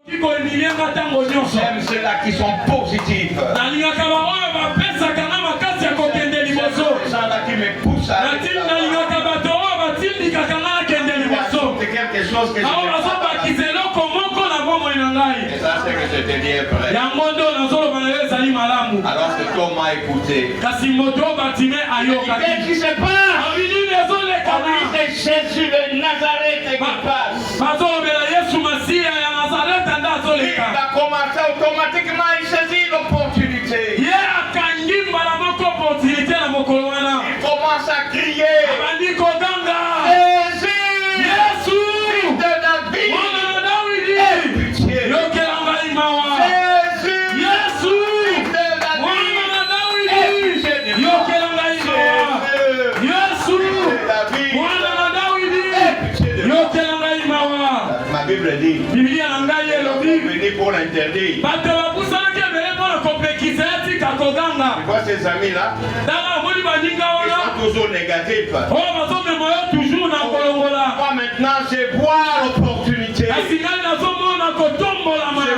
J'aime ceux-là qui sont positifs. Ces gens-là qui me poussent à aller c'est quelque chose que je n'ai pas. Et ça, c'est que c'était bien vrai. Alors que Thomas écoutait. Qu'est-ce qui se passe? C'est Jésus de Nazareth qui passe. Il a commencé automatiquement, il saisit l'opportunité. Il commence à crier. Ma Bible dit, venez pour l'interdire. Pourquoi ces amis-là, ils sont toujours négatifs. Moi maintenant, je vois l'opportunité. Je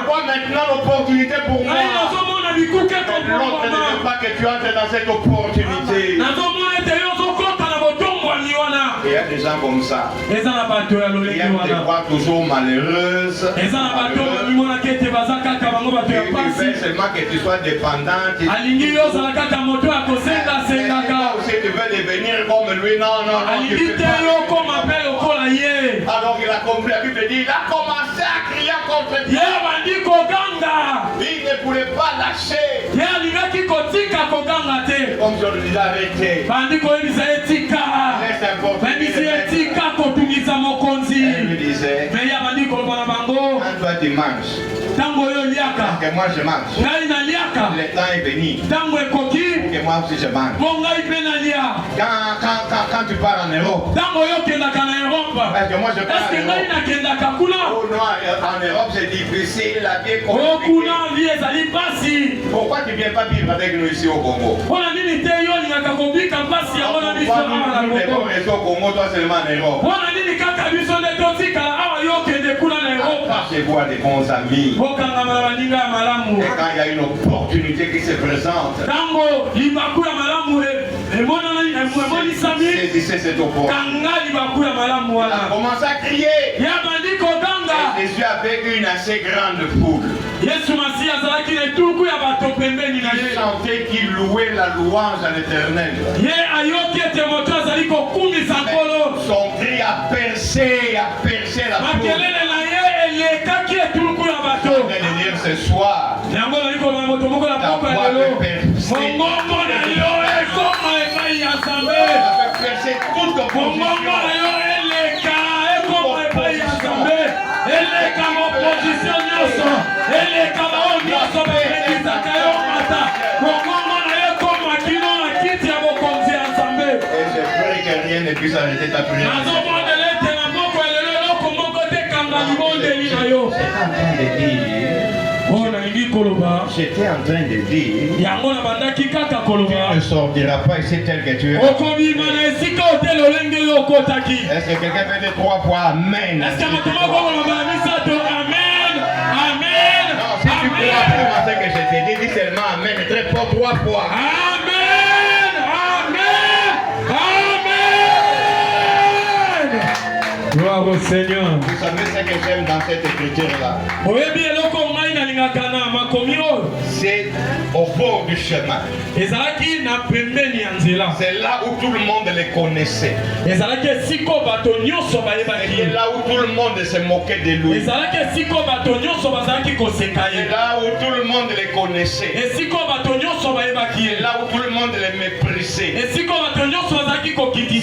vois maintenant l'opportunité pour moi. L'autre ne veut pas que tu entres dans cette opportunité. Il y a des gens comme ça. Ils aiment te voir toujours malheureuse. Ils veulent seulement que tu sois dépendante. Si tu veux devenir comme lui, non, tu peux pas. Alors il a compris, la Bible dit, il a commencé à crier contre Dieu. Il ne pouvait pas lâcher. Comme je le disais, arrêtez. C'est important. Elle lui disait, quand toi tu manges, que moi je mange. Le temps est venu que moi aussi je mange. Quand tu pars en Europe, parce que moi je pars en Europe. Oh non, en Europe c'est difficile, la vie est compliquée. Pourquoi tu ne viens pas vivre avec nous ici au Congo? Pourquoi nous devons rester au Congo, toi seulement en Europe? Chez vous des bons amis. Et quand il y a une opportunité qui se présente, saisissez cette opportunité. Il a commencé à crier. Et Jésus avait une assez grande foule. Il chantait qu'il louait la louange à l'Éternel. Son cri a percé la foule. Je vais le dire ce soir. Ta voix peut percer. Percer toute opposition. Et je prie que rien ne puisse arrêter ta prière. J'étais en train de dire, tu ne sortiras pas ici tel que tu es. Est-ce que quelqu'un peut dire 3 fois Amen? Non, si tu crois vraiment ce que je t'ai dit, dis seulement Amen, très fort 3 fois. Amen, Amen, Amen. Gloire au Seigneur. Vous savez ce que j'aime dans cette écriture-là? C'est au bord du chemin. C'est là où tout le monde les connaissait. C'est là où tout le monde se moquait de lui. C'est là où tout le monde les connaissait. C'est là où tout le monde les méprisait.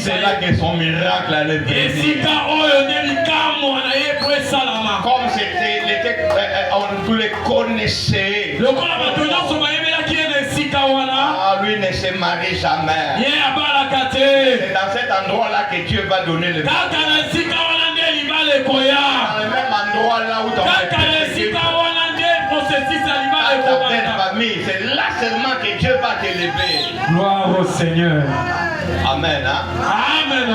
C'est là que son miracle allait venir. Comme c'était, on les connaissait. Ah, lui ne se marie jamais. C'est dans cet endroit-là que Dieu va donner le dans le même endroit là où ton famille, c'est là seulement que Dieu va t'élever. Gloire au Seigneur. Amen. Hein? Amen.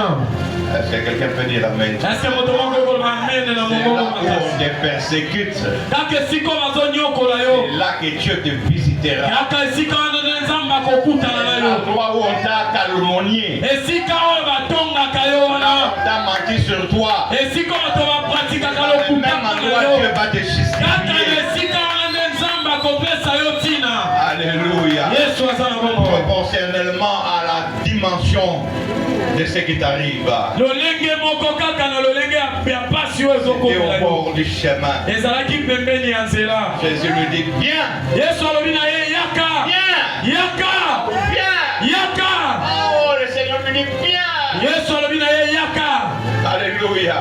Est-ce que quelqu'un peut dire amen? Est-ce que votre monde peut dire amen dans mon C'est là monde? où on te persécute. C'est là que Dieu te visitera. C'est l'endroit où on t'a calomnié. On t'a menti sur toi. Le même endroit Dieu va te justifier. Alléluia. Proportionnellement à la dimension de ce qui t'arrive. Et au bord du chemin. Jésus lui dit viens. Viens. Oh, le Seigneur lui dit viens. Alléluia.